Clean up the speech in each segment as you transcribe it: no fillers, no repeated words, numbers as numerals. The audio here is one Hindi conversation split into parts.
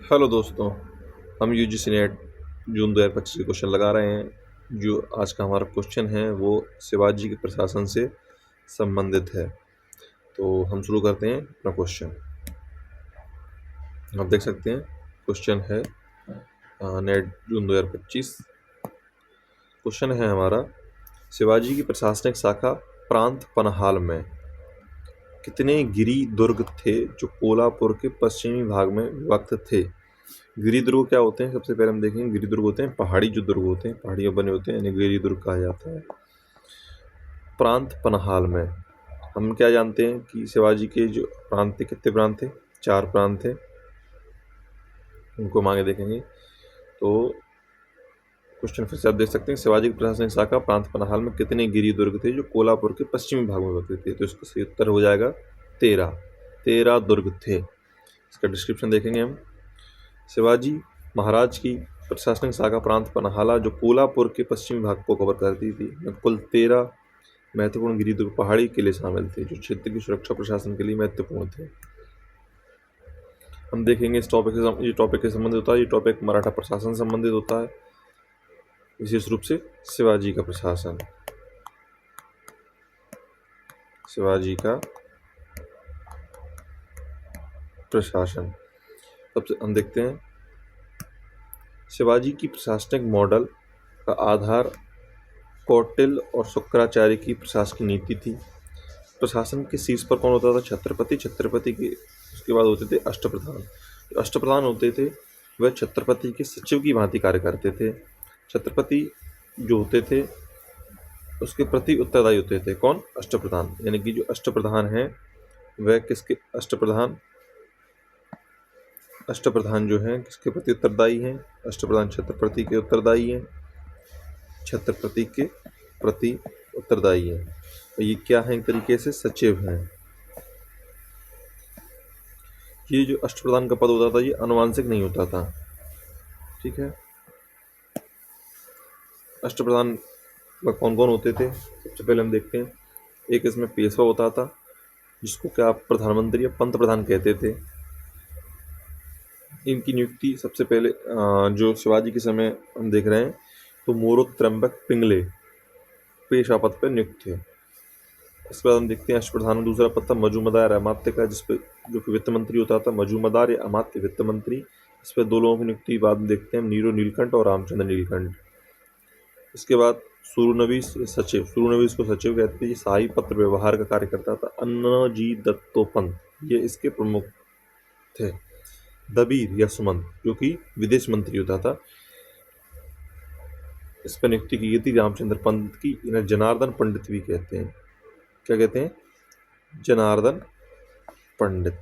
हेलो दोस्तों, हम यूजीसी नेट जून 2025 के क्वेश्चन लगा रहे हैं। जो आज का हमारा क्वेश्चन है वो शिवाजी के प्रशासन से संबंधित है। तो हम शुरू करते हैं अपना क्वेश्चन। आप देख सकते हैं क्वेश्चन है नेट जून 2025। क्वेश्चन है हमारा, शिवाजी की प्रशासनिक शाखा प्रांत पनहाल में कितने गिरि दुर्ग थे जो कोल्हापुर के पश्चिमी भाग में विभक्त थे। गिरि दुर्ग क्या होते हैं? सबसे पहले हम देखेंगे, गिरि दुर्ग होते हैं पहाड़ी जो दुर्ग होते हैं, पहाड़ियों बने होते हैं, इन्हें गिरि दुर्ग कहा जाता है। प्रांत पनहाल में हम क्या जानते हैं कि शिवाजी के जो प्रांत थे, कितने प्रांत थे? 4 प्रांत थे। उनको हम आगे देखेंगे। तो क्वेश्चन फिर से आप देख सकते हैं, शिवाजी की प्रशासनिक शाखा प्रांत पनहाल में कितने गिरि दुर्ग थे जो कोल्हापुर के पश्चिमी भाग में बसे थे। तो इसका सही उत्तर हो जाएगा 13 दुर्ग थे। इसका डिस्क्रिप्शन देखेंगे हम। शिवाजी महाराज की प्रशासनिक शाखा प्रांत पनहाला जो कोल्हापुर के पश्चिमी भाग को कवर करती थी, में कुल 13 महत्वपूर्ण गिरि दुर्ग पहाड़ी किले शामिल थे जो क्षेत्र की सुरक्षा प्रशासन के लिए महत्वपूर्ण थे। हम देखेंगे इस टॉपिक से, ये टॉपिक के संबंधित होता है। ये टॉपिक मराठा प्रशासन संबंधित होता है, विशेष रूप से शिवाजी का प्रशासन। शिवाजी का प्रशासन सबसे हम देखते हैं। शिवाजी की प्रशासनिक मॉडल का आधार कौटिल्य और शुक्राचार्य की प्रशासनिक नीति थी। प्रशासन के शीर्ष पर कौन होता था? छत्रपति। छत्रपति के उसके बाद होते थे अष्टप्रधान। जो अष्टप्रधान होते थे वह छत्रपति के सचिव की भांति कार्य करते थे। छत्रपति जो होते थे उसके प्रति उत्तरदायी होते थे। कौन? अष्टप्रधान। यानी कि जो अष्टप्रधान हैं वह किसके अष्टप्रधान जो हैं किसके प्रति उत्तरदायी हैं? अष्टप्रधान छत्रपति के उत्तरदायी हैं। छत्रपति के प्रति उत्तरदायी हैं। और ये क्या है? एक तरीके से सचिव हैं। ये जो अष्टप्रधान का पद होता था ये अनुवांशिक नहीं होता था। ठीक है। अष्टप्रधान कौन कौन होते थे? सबसे पहले हम देखते हैं। एक इसमें पेशवा होता था जिसको क्या प्रधानमंत्री या पंत प्रधान कहते थे। इनकी नियुक्ति सबसे पहले जो शिवाजी के समय हम देख रहे हैं तो मोरोक त्र्यंबक पिंगले पेशवा पद पर नियुक्त थे। इसके बाद हम देखते हैं अष्टप्रधान में दूसरा पद था मजूमदार अमात्य का, जिसपे जो कि वित्त मंत्री होता था। मजूमदार या अमात्य वित्त मंत्री, इस पर 2 लोगों की नियुक्ति बाद में देखते हैं, नीरो नीलकंठ और रामचंद्र नीलकंठ। इसके बाद सूर्यनवीस सचिव। सूर्यनवीस को सचिव कहते थे। शाही पत्र व्यवहार का कार्य करता था। अन्नाजी दत्तोपंत ये इसके प्रमुख थे। दबीर या सुमंत जो कि विदेश मंत्री होता था, इस पर नियुक्ति की गई थी रामचंद्र पंत की। इन्हें जनार्दन पंडित भी कहते हैं। क्या कहते हैं? जनार्दन पंडित।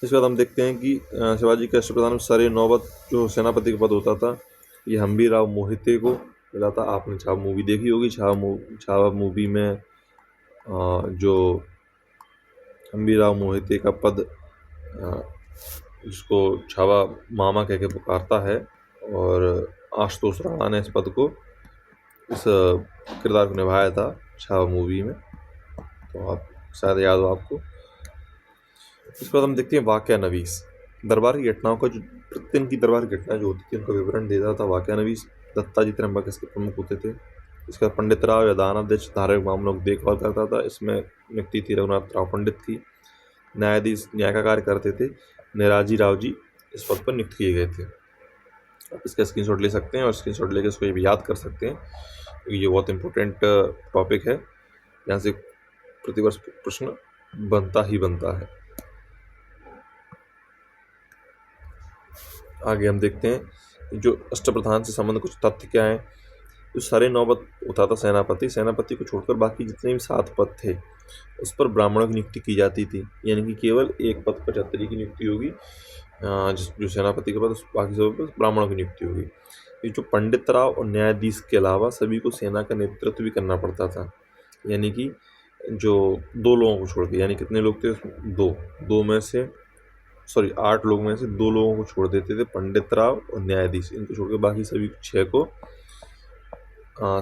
इसके बाद हम देखते हैं कि शिवाजी के अष्टप्रधान में सरे नौबत जो सेनापति का पद होता था ये हम्बीराव मोहिते को मिला था। आपने छावा मूवी देखी होगी। छावा मूवी में जो हम्बीराव मोहिते का पद जिसको छावा मामा कह के पुकारता है, और आशुतोष राणा ने इस पद को, इस किरदार को निभाया था छावा मूवी में। तो आप शायद याद हो आपको। इसके बाद हम देखते हैं वाकया नवीस। दरबार की घटनाओं का जो प्रतिदिन की दरबार की घटनाएं जो होती थी उनका विवरण देता था वाकया नवीस। दत्ताजी त्र्यंबक इसके प्रमुख होते थे। इसके बाद पंडित राव या दानाध्यक्ष धार्मिक मामलों की देखभाल करता था। इसमें नियुक्ति थी रघुनाथ राव पंडित की। न्यायाधीश न्याय का कार्य करते थे। निराजी राव जी इस पद पर नियुक्त किए गए थे। आप इसका स्क्रीनशॉट ले सकते हैं और स्क्रीनशॉट लेकर इसको भी याद कर सकते हैं क्योंकि ये बहुत इंपॉर्टेंट टॉपिक है। यहाँ से प्रतिवर्ष प्रश्न बनता ही बनता है। आगे हम देखते हैं जो अष्टप्रधान से संबंधित कुछ तथ्य क्या हैं। जो सरे नौबत होता था सेनापति, सेनापति को छोड़कर बाकी जितने भी 7 पद थे उस पर ब्राह्मणों की नियुक्ति की जाती थी। यानी कि केवल एक पद पर क्षत्रिय की नियुक्ति होगी, जो सेनापति के पद बाकी सब पर ब्राह्मणों की नियुक्ति होगी। ये जो पंडित राव और न्यायाधीश के अलावा सभी को सेना का नेतृत्व भी करना पड़ता था। यानी कि जो 2 लोगों को छोड़ के, यानी कितने लोग थे? 2 में से 8 लोग में से 2 लोगों को छोड़ देते थे, पंडित राव और न्यायाधीश। इनको छोड़ के बाकी सभी 6 को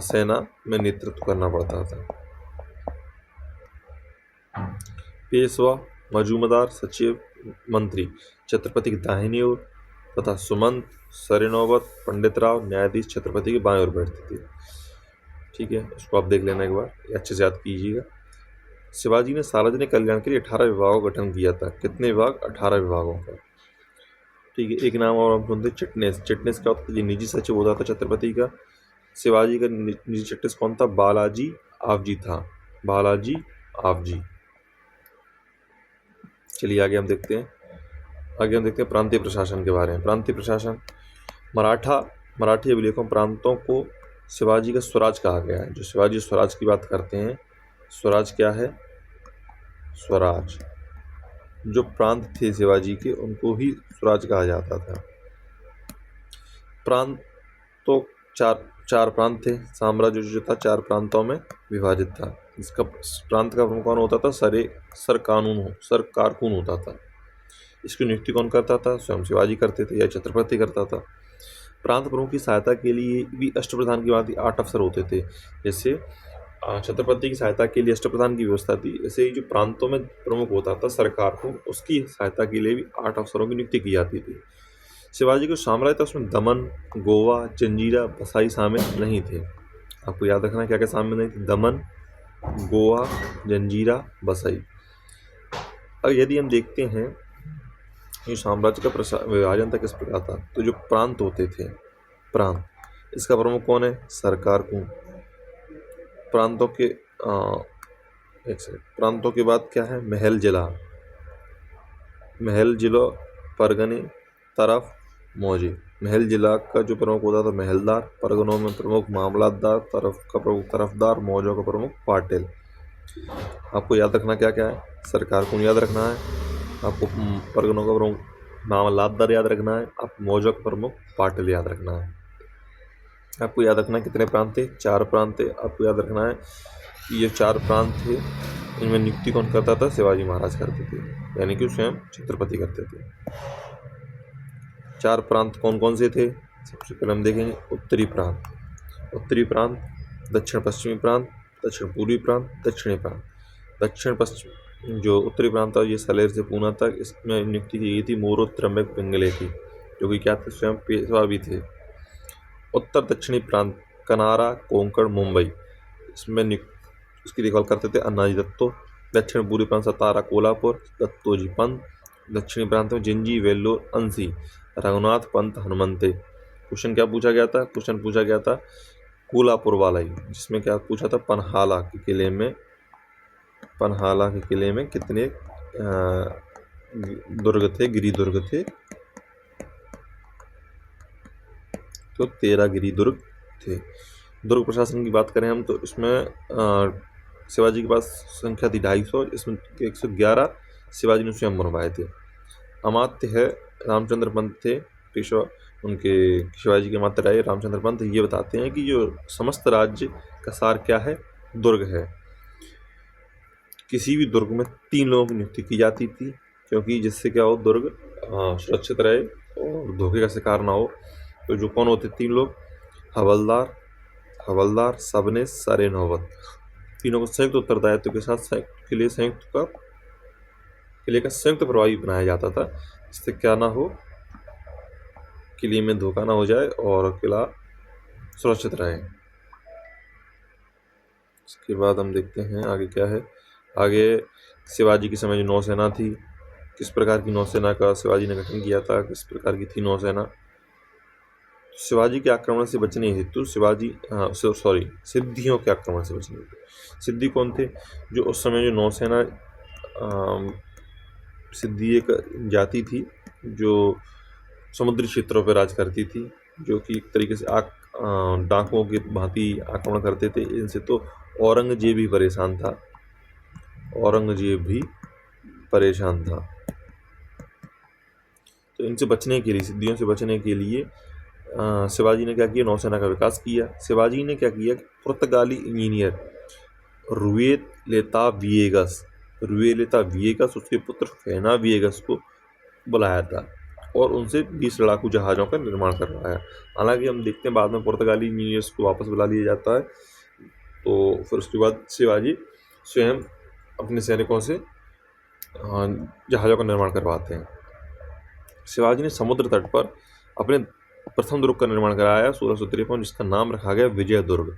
सेना में नेतृत्व करना पड़ता था। पेशवा, मजूमदार, सचिव, मंत्री छत्रपति की दाहिनी ओर तथा सुमंत, सरेनोबत, पंडितराव न्यायाधीश छत्रपति के बाएं ओर बैठते थे। ठीक है, इसको आप देख लेना एक बार, अच्छे से याद कीजिएगा। शिवाजी ने सार्वजनिक कल्याण के लिए 18 विभागों का गठन किया था। कितने विभाग? 18 विभागों का। ठीक है, एक नाम और हम सुनते चिटनेस। चिटनेस क्या होता है? निजी सचिव होता था छत्रपति का। शिवाजी का निजी चिटनेस कौन था? बालाजी आवजी था। बालाजी आवजी। चलिए आगे हम देखते हैं। प्रांतीय प्रशासन के बारे में। प्रांतीय प्रशासन, मराठी अभिलेखों प्रांतों को शिवाजी का स्वराज कहा गया है। जो शिवाजी स्वराज की बात करते हैं, स्वराज क्या है? स्वराज। जो प्रांत थे शिवाजी के, उनको ही स्वराज कहा जाता था। प्रांत तो चार प्रांत थे। साम्राज्य जो था 4 प्रांतों में विभाजित था। इसका प्रांत का प्रमुख कौन होता था? सरकारकून होता था। इसकी नियुक्ति कौन करता था? स्वयं शिवाजी करते थे या छत्रपति करता था। प्रांत प्रमुख की सहायता के लिए भी अष्टप्रधान की भांति 8 अफसर होते थे। जैसे छत्रपति की सहायता के लिए अष्टप्रधान की व्यवस्था थी, ऐसे ही जो प्रांतों में प्रमुख होता था सरकार को, उसकी सहायता के लिए भी 8 अफसरों की नियुक्ति की जाती थी। शिवाजी को साम्राज्य था, उसमें दमन, गोवा, जंजीरा, बसाई शामिल नहीं थे। आपको याद रखना क्या क्या शामिल नहीं थे? दमन, गोवा, जंजीरा, बसाई। अब यदि हम देखते हैं ये साम्राज्य का विभाजन था किस प्रकार था, तो जो प्रांत होते थे, प्रांत, इसका प्रमुख कौन है? सरकारकून। प्रांतों के प्रांतों के बाद क्या है? महल जिला, जिलों, परगने, तरफ, मौजे। महल जिला का जो प्रमुख होता था महलदार, परगनों में प्रमुख मामलतदार, तरफ का प्रमुख तरफदार, मौजों का प्रमुख पाटिल। आपको याद रखना क्या क्या है? सरकारकून याद रखना है, आपको परगनों का प्रमुख मामलतदार याद रखना है, आप मौजों का प्रमुख पाटिल याद रखना है। आपको याद रखना कितने प्रांत थे? 4 प्रांत थे। आपको याद रखना है कि ये 4 प्रांत थे, इनमें नियुक्ति कौन करता था? शिवाजी महाराज करते थे, यानी कि स्वयं छत्रपति करते थे। 4 प्रांत कौन कौन से थे? सबसे पहले हम देखेंगे उत्तरी प्रांत, दक्षिण पश्चिमी प्रांत, दक्षिण पूर्वी प्रांत, दक्षिणी प्रांत। दक्षिण पश्चिम जो उत्तरी प्रांत था ये सलेर से पूना तक, इसमें नियुक्ति की गई थी मोरो त्र्यंबक पिंगले की, जो कि क्या थे? स्वयं पेशवा भी थे। उत्तर दक्षिणी प्रांत कनारा, कोंकण, मुंबई, इसमें इसकी देखभाल करते थे अन्नाजी दत्तो। दक्षिण पूर्वी प्रांत सतारा, कोल्हापुर, दत्तोजी पंत। दक्षिणी प्रांत में जिंजी, वेल्लोर, अंसी, रघुनाथ पंत, हनुमंते। क्वेश्चन क्या पूछा गया था? क्वेश्चन पूछा गया था कोल्हापुर वाला ही, जिसमें क्या पूछा था? पन्हाला के किले में कितने दुर्ग थे, गिरी दुर्ग थे? तो 13 गिरी दुर्ग थे। दुर्ग प्रशासन की बात करें हम तो इसमें शिवाजी के पास संख्या थी 250, इसमें 111 शिवाजी ने स्वयं बनवाए थे। अमात्य है रामचंद्र पंत थे पेशवा, उनके शिवाजी के अमात्य रहे रामचंद्र पंत। ये बताते हैं कि जो समस्त राज्य का सार क्या है? दुर्ग है। किसी भी दुर्ग में 3 लोगों की नियुक्ति की जाती थी, क्योंकि जिससे क्या हो? दुर्ग सुरक्षित रहे और धोखे का शिकार ना हो। तो जो कौन होते? 3 लोग, हवलदार, सबनेस, सरेनोबत। तीनों को संयुक्त उत्तरदायित्व के साथ किले का संयुक्त प्रभावी बनाया जाता था, जिससे क्या ना हो? किले में धोखा ना हो जाए और किला सुरक्षित रहे। इसके बाद हम देखते हैं आगे क्या है। आगे शिवाजी के समय जो नौसेना थी, किस प्रकार की नौसेना का शिवाजी ने गठन किया था, किस प्रकार की थी नौसेना? शिवाजी के आक्रमण से बचने हेतु सिद्धियों के आक्रमण से बचने हेतु। सिद्धि कौन थे? जो उस समय जो नौसेना, सिद्धि एक जाति थी जो समुद्री क्षेत्रों पर राज करती थी, जो कि एक तरीके से डाकुओं की भांति आक्रमण करते थे। इनसे तो औरंगजेब भी परेशान था। तो इनसे बचने के लिए, सिद्धियों से बचने के लिए शिवाजी ने क्या किया? नौसेना का विकास किया। शिवाजी ने क्या किया? पुर्तगाली इंजीनियर रुएलेता विएगस उसके पुत्र फेना विएगस को बुलाया था और उनसे 20 लड़ाकू जहाज़ों का निर्माण करवाया। हालांकि हम देखते हैं बाद में पुर्तगाली इंजीनियर्स को वापस बुला लिया जाता है। तो फिर उसके बाद शिवाजी स्वयं अपने सैनिकों से जहाज़ों का निर्माण करवाते हैं। शिवाजी ने समुद्र तट पर अपने प्रथम दुर्ग का निर्माण कराया 1653, जिसका नाम रखा गया विजय दुर्ग।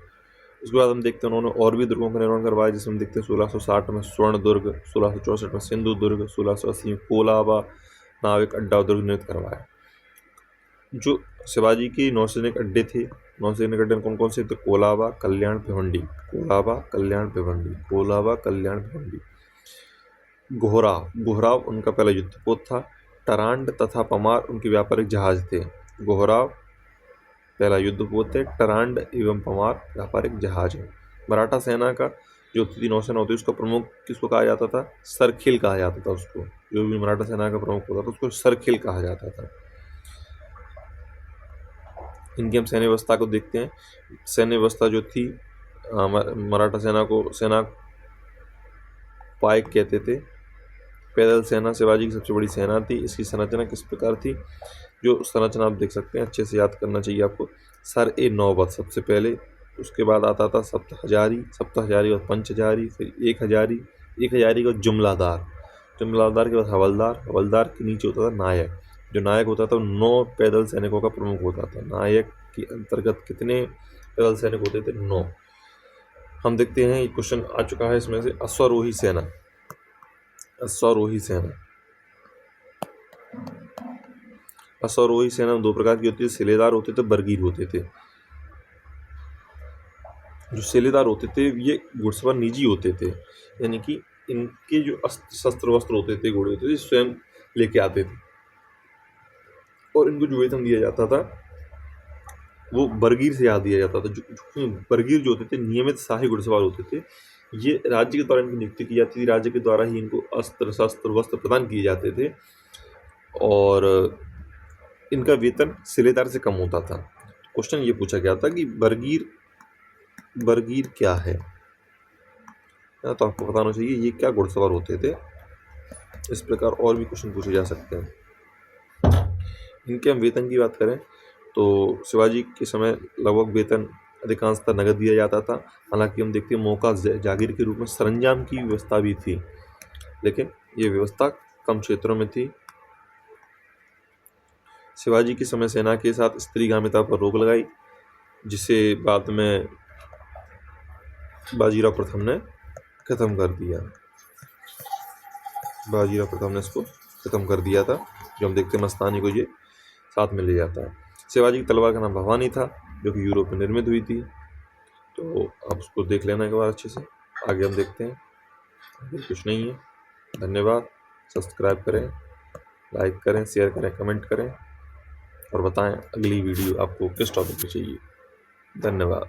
उसके बाद हम देखते हैं उन्होंने और भी दुर्गों का निर्माण करवाया, जिसमें हम देखते हैं 1660 में स्वर्ण दुर्ग, 1664 में सिंधु दुर्ग, 1680 में कोलाबा नाविक अड्डा दुर्ग निर्मित करवाया। जो शिवाजी के नौसैनिक अड्डे थे, नौसैनिक अड्डे कौन कौन से थे? कोलाबा, कल्याण, भिवंडी, कोलाबा, कल्याण, भिवंडी, कोलाबा, कल्याण, भिवंडी। गोहराव उनका पहला युद्धपोत था। टरांड तथा पमार उनके व्यापारिक जहाज थे। गोहराव पहला युद्धपोत है, टरांड एवं पमार व्यापारिक जहाज है। मराठा सेना का जो थी नौसेना होती है, उसका प्रमुख किसको कहा जाता था? सरखेल कहा जाता था उसको। जो भी मराठा सेना का प्रमुख होता था उसको सरखेल कहा जाता था। इनकी हम सैन्य व्यवस्था को देखते हैं। सैन्य व्यवस्था जो थी, मराठा सेना को सेना पायक कहते थे। पैदल सेना शिवाजी की सबसे बड़ी सेना थी। इसकी संरचना किस प्रकार थी? जो संरचना आप देख सकते हैं, अच्छे से याद करना चाहिए आपको। सर ए नौबत सबसे पहले, उसके बाद आता था सप्त हजारी और पंच हजारी, फिर एक हजारी का जुमलादार के बाद हवलदार के नीचे होता था नायक। जो नायक होता था 9 पैदल सैनिकों का प्रमुख होता था। नायक के अंतर्गत कितने पैदल सैनिक होते थे? 9। हम देखते हैं, ये क्वेश्चन आ चुका है इसमें से। अश्वारोही सेना 2 प्रकार की होती है, सिलेदार होते थे, बरगीर होते थे। जो सिलेदार होते थे ये घुड़सवार निजी होते थे, यानी कि इनके जो शस्त्र वस्त्र होते थे, घोड़े होते थे, स्वयं लेके आते थे, और इनको जो वेतन दिया जाता था वो बरगीर से याद दिया जाता था। जो बरगीर जो होते थे नियमित शाही घुड़सवार होते थे। ये राज्य के द्वारा इनकी नियुक्ति की जाती थी, राज्य के द्वारा ही इनको अस्त्र शस्त्र वस्त्र प्रदान किए जाते थे, और इनका वेतन सिलेदार से कम होता था। क्वेश्चन ये पूछा गया था कि बरगीर क्या है? तो आपको बताना चाहिए ये क्या घुड़सवार होते थे। इस प्रकार और भी क्वेश्चन पूछे जा सकते हैं। इनके हम वेतन की बात करें तो शिवाजी के समय लगभग वेतन अधिकांशतः नगद दिया जाता था। हालांकि हम देखते हैं मौका जागीर के रूप में सरंजाम की व्यवस्था भी थी, लेकिन ये व्यवस्था कम क्षेत्रों में थी। शिवाजी के समय सेना के साथ स्त्रीगामिता पर रोक लगाई, जिसे बाद में बाजीराव प्रथम ने खत्म कर दिया। बाजीराव प्रथम ने इसको खत्म कर दिया था। जो हम देखते हैं मस्तानी को ये साथ में ले जाता है। शिवाजी की तलवार का नाम भवानी था, जो कि यूरोप में निर्मित हुई थी। तो आप उसको देख लेना एक बार अच्छे से। आगे हम देखते हैं, आगे कुछ नहीं है। धन्यवाद। सब्सक्राइब करें, लाइक करें, शेयर करें, कमेंट करें, और बताएं अगली वीडियो आपको किस टॉपिक पे चाहिए। धन्यवाद।